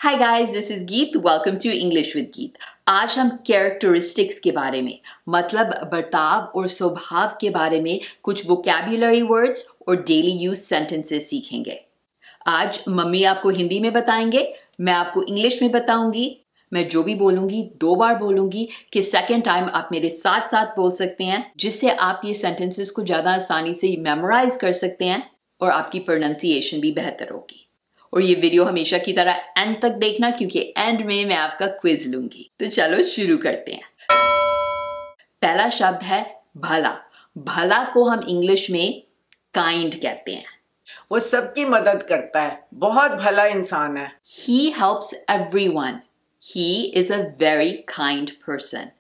Hi guys, this is Geet. Welcome to English with Geet. आज हम characteristics के बारे में मतलब बर्ताव और स्वभाव के बारे में कुछ वोकैबुलरी वर्ड्स और डेली यूज सेंटेंसेस सीखेंगे। आज मम्मी आपको हिंदी में बताएंगे, मैं आपको इंग्लिश में बताऊंगी। मैं जो भी बोलूंगी 2 बार बोलूंगी कि सेकेंड टाइम आप मेरे साथ साथ बोल सकते हैं, जिससे आप ये सेंटेंसेस को ज़्यादा आसानी से मेमोराइज कर सकते हैं और आपकी प्रोनाउंसिएशन भी बेहतर होगी। और ये वीडियो हमेशा की तरह एंड तक देखना, क्योंकि एंड में मैं आपका क्विज लूंगी। तो चलो शुरू करते हैं। पहला शब्द है भला। भला को हम इंग्लिश में काइंड कहते हैं। वो सबकी मदद करता है, बहुत भला इंसान है। He helps everyone. He is a very kind person.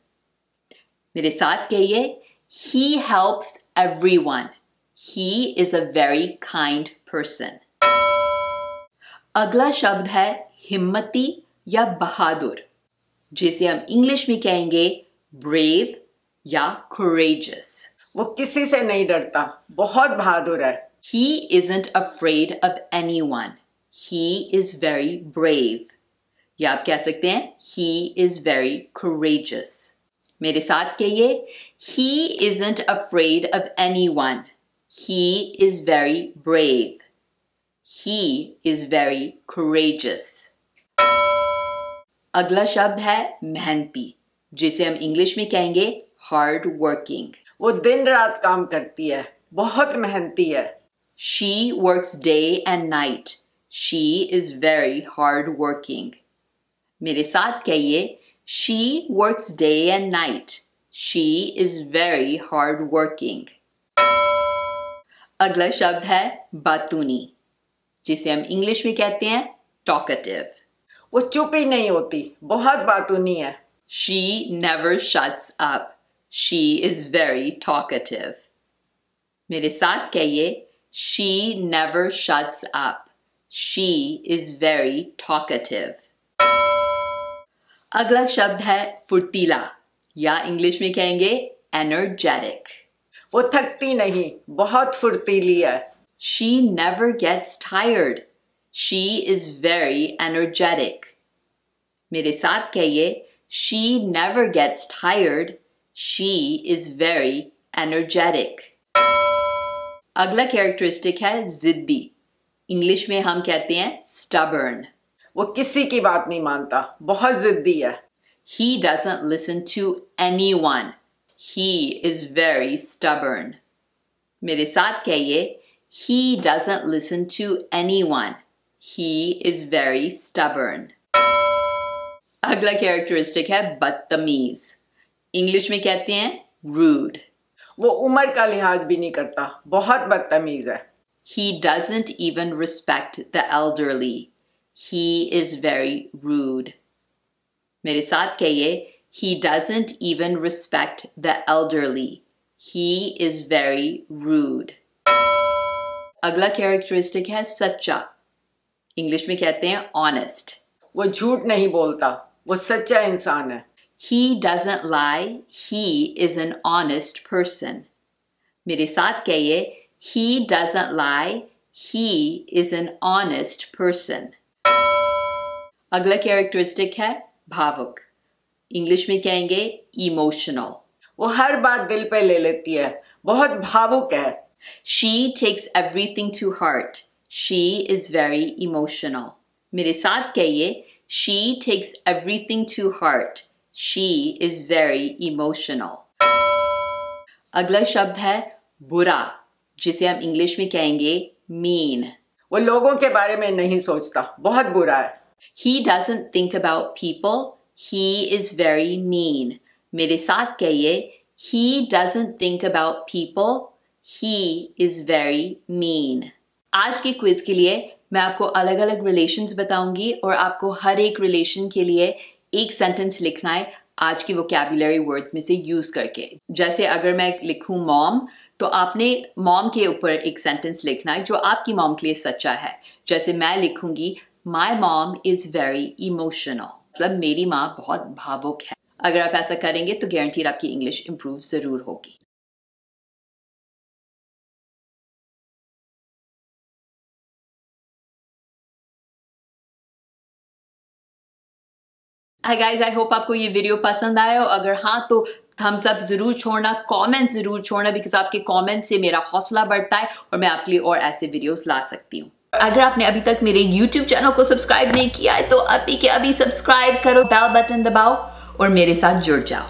मेरे साथ कहिए, He helps everyone. He is a very kind person. अगला शब्द है हिम्मती या बहादुर, जिसे हम इंग्लिश में कहेंगे ब्रेव या courageous. वो किसी से नहीं डरता, बहुत बहादुर है। He isn't afraid of anyone. He is very brave. या आप कह सकते हैं He is very courageous. मेरे साथ कहिए, He isn't afraid of anyone. He is very brave. He is very courageous. अगला शब्द है मेहनती, जिसे हम इंग्लिश में कहेंगे hard working. वो दिन रात काम करती है, बहुत मेहनती है। She works day and night. She is very hard working. मेरे साथ कहिए, She works day and night. She is very hard working. अगला शब्द है बातूनी, जिसे हम इंग्लिश में कहते हैं talkative. वो चुप ही नहीं होती, बहुत बातूनी है। She never shuts up. She is very talkative. मेरे साथ कहिए, She never shuts up. She is very talkative. अगला शब्द है फुर्तीला, या इंग्लिश में कहेंगे energetic. वो थकती नहीं, बहुत फुर्तीली है। She never gets tired. She is very energetic. मेरे साथ कहिए, She never gets tired. She is very energetic. अगला कैरेक्टरिस्टिक है जिद्दी। इंग्लिश में हम कहते हैं stubborn. वो किसी की बात नहीं मानता, बहुत जिद्दी है। He doesn't listen to anyone. He is very stubborn. मेरे साथ कहिए, He doesn't listen to anyone. He is very stubborn. अगला कैरेक्टरिस्टिक है बदतमीज। इंग्लिश में कहते हैं rude. वो उम्र का लिहाज भी नहीं करता, बहुत बदतमीज है। He doesn't even respect the elderly. He is very rude. मेरे साथ कहिए, He doesn't even respect the elderly. He is very rude. अगला कैरेक्टरिस्टिक है सच्चा। इंग्लिश में कहते हैं honest. वो झूठ नहीं बोलता, वो सच्चा इंसान है। He doesn't lie. He is an honest person. मेरे साथ कहिए, He doesn't lie. He is an honest person. अगला कैरेक्टरिस्टिक है भावुक। इंग्लिश में कहेंगे emotional. वो हर बात दिल पे ले लेती है, बहुत भावुक है। She takes everything to heart. She is very emotional. मेरे साथ कहिए, She takes everything to heart. She is very emotional. अगला शब्द है बुरा, जिसे हम इंग्लिश में कहेंगे mean. वो लोगों के बारे में नहीं सोचता, बहुत बुरा है। He doesn't think about people. He is very mean. मेरे साथ कहिए, He doesn't think about people. He is very mean. आज के क्विज के लिए मैं आपको अलग अलग रिलेशंस बताऊंगी और आपको हर एक रिलेशन के लिए एक सेंटेंस लिखना है आज की वोकैबुलरी वर्ड्स में से यूज करके। जैसे अगर मैं लिखूं मॉम, तो आपने मॉम के ऊपर एक सेंटेंस लिखना है जो आपकी मॉम के लिए सच्चा है। जैसे मैं लिखूंगी, My mom is very emotional. मतलब मेरी माँ बहुत भावुक है। अगर आप ऐसा करेंगे तो गारंटीड आपकी इंग्लिश इंप्रूव जरूर होगी। हाय गाइस, आई होप आपको ये वीडियो पसंद आया हो। अगर हाँ तो थम्स अप जरूर छोड़ना, कमेंट जरूर छोड़ना, बिकॉज आपके कमेंट से मेरा हौसला बढ़ता है और मैं आपके लिए और ऐसे वीडियोस ला सकती हूँ। अगर आपने अभी तक मेरे YouTube चैनल को सब्सक्राइब नहीं किया है तो अभी के अभी सब्सक्राइब करो, बेल बटन दबाओ और मेरे साथ जुड़ जाओ।